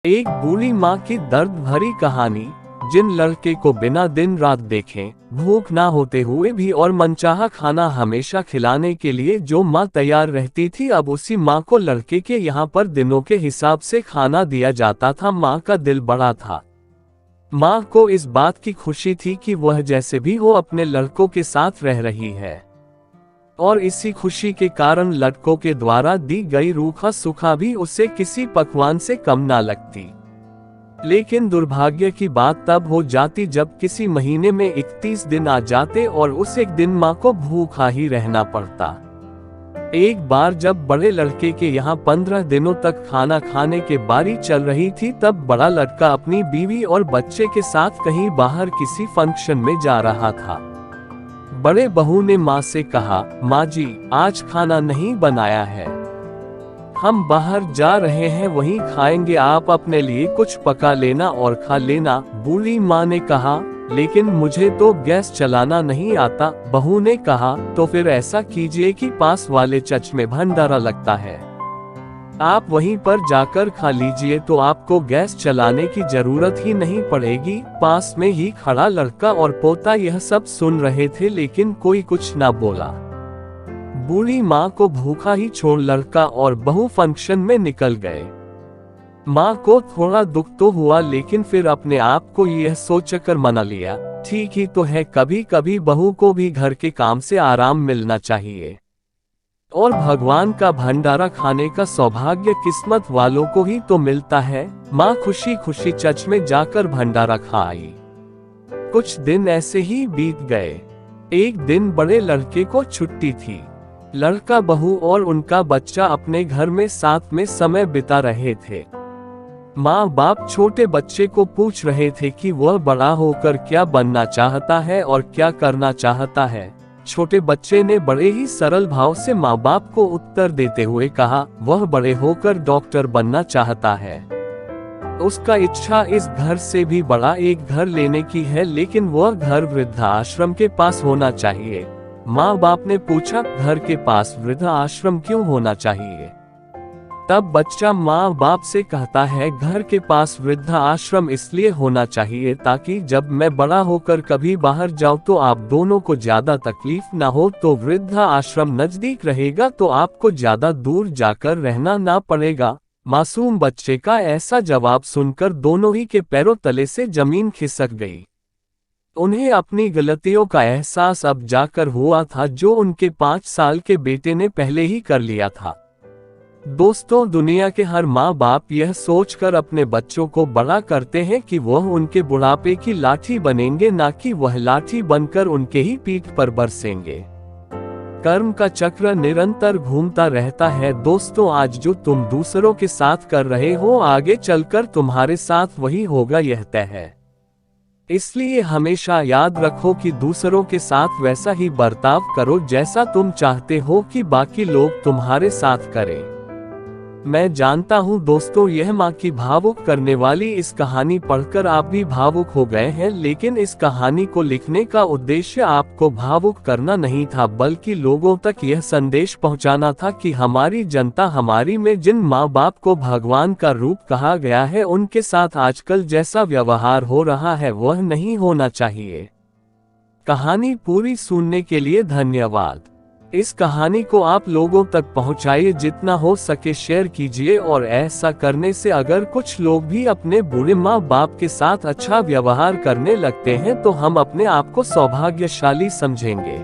एक बूढ़ी माँ की दर्द भरी कहानी। जिन लड़के को बिना दिन रात देखे, भूख ना होते हुए भी और मनचाहा खाना हमेशा खिलाने के लिए जो माँ तैयार रहती थी, अब उसी माँ को लड़के के यहाँ पर दिनों के हिसाब से खाना दिया जाता था। माँ का दिल बड़ा था। माँ को इस बात की खुशी थी कि वह जैसे भी हो अपने लड़कों के साथ रह रही है, और इसी खुशी के कारण लड़कों के द्वारा दी गई रूखा सूखा भी उसे किसी पकवान से कम ना लगती। लेकिन दुर्भाग्य की बात तब हो जाती जब किसी महीने में 31 दिन आ जाते और उस एक दिन माँ को भूखा ही रहना पड़ता। एक बार जब बड़े लड़के के यहाँ 15 दिनों तक खाना खाने के बारी चल रही थी, तब बड़ा लड़का अपनी बीवी और बच्चे के साथ कहीं बाहर किसी फंक्शन में जा रहा था। बड़े बहू ने माँ से कहा, माँ जी, आज खाना नहीं बनाया है, हम बाहर जा रहे हैं, वहीं खाएंगे, आप अपने लिए कुछ पका लेना और खा लेना। बूढ़ी माँ ने कहा, लेकिन मुझे तो गैस चलाना नहीं आता। बहू ने कहा, तो फिर ऐसा कीजिए कि पास वाले चर्च में भंडारा लगता है, आप वहीं पर जाकर खा लीजिए, तो आपको गैस चलाने की जरूरत ही नहीं पड़ेगी। पास में ही खड़ा लड़का और पोता यह सब सुन रहे थे, लेकिन कोई कुछ ना बोला। बूढ़ी माँ को भूखा ही छोड़ लड़का और बहू फंक्शन में निकल गए। माँ को थोड़ा दुख तो हुआ, लेकिन फिर अपने आप को यह सोचकर मना लिया, ठीक ही तो है, कभी कभी बहू को भी घर के काम से आराम मिलना चाहिए, और भगवान का भंडारा खाने का सौभाग्य किस्मत वालों को ही तो मिलता है। माँ खुशी खुशी चर्च में जाकर भंडारा खा आई। कुछ दिन ऐसे ही बीत गए। एक दिन बड़े लड़के को छुट्टी थी। लड़का, बहू और उनका बच्चा अपने घर में साथ में समय बिता रहे थे। माँ बाप छोटे बच्चे को पूछ रहे थे कि वह बड़ा होकर क्या बनना चाहता है और क्या करना चाहता है। छोटे बच्चे ने बड़े ही सरल भाव से माँ बाप को उत्तर देते हुए कहा, वह बड़े होकर डॉक्टर बनना चाहता है। उसका इच्छा इस घर से भी बड़ा एक घर लेने की है, लेकिन वह घर वृद्धाश्रम के पास होना चाहिए। माँ बाप ने पूछा, घर के पास वृद्धाश्रम क्यों होना चाहिए? तब बच्चा माँ बाप से कहता है, घर के पास वृद्धाश्रम इसलिए होना चाहिए ताकि जब मैं बड़ा होकर कभी बाहर जाऊं तो आप दोनों को ज्यादा तकलीफ ना हो, तो वृद्धाश्रम नजदीक रहेगा तो आपको ज्यादा दूर जाकर रहना ना पड़ेगा। मासूम बच्चे का ऐसा जवाब सुनकर दोनों ही के पैरों तले से जमीन खिसक गई। उन्हें अपनी गलतियों का एहसास अब जाकर हुआ था, जो उनके 5 साल के बेटे ने पहले ही कर लिया था। दोस्तों, दुनिया के हर माँ बाप यह सोचकर अपने बच्चों को बड़ा करते हैं कि वह उनके बुढ़ापे की लाठी बनेंगे, ना कि वह लाठी बनकर उनके ही पीठ पर बरसेंगे। कर्म का चक्र निरंतर घूमता रहता है। दोस्तों, आज जो तुम दूसरों के साथ कर रहे हो, आगे चलकर तुम्हारे साथ वही होगा, यह तय है। इसलिए हमेशा याद रखो कि दूसरों के साथ वैसा ही बर्ताव करो जैसा तुम चाहते हो कि बाकी लोग तुम्हारे साथ करें। मैं जानता हूँ दोस्तों, यह माँ की भावुक करने वाली इस कहानी पढ़कर आप भी भावुक हो गए हैं, लेकिन इस कहानी को लिखने का उद्देश्य आपको भावुक करना नहीं था, बल्कि लोगों तक यह संदेश पहुँचाना था कि हमारी जनता, हमारी में जिन माँ बाप को भगवान का रूप कहा गया है, उनके साथ आजकल जैसा व्यवहार हो रहा है वह नहीं होना चाहिए। कहानी पूरी सुनने के लिए धन्यवाद। इस कहानी को आप लोगों तक पहुंचाइए, जितना हो सके शेयर कीजिए, और ऐसा करने से अगर कुछ लोग भी अपने बूढ़े माँ बाप के साथ अच्छा व्यवहार करने लगते हैं तो हम अपने आप को सौभाग्यशाली समझेंगे।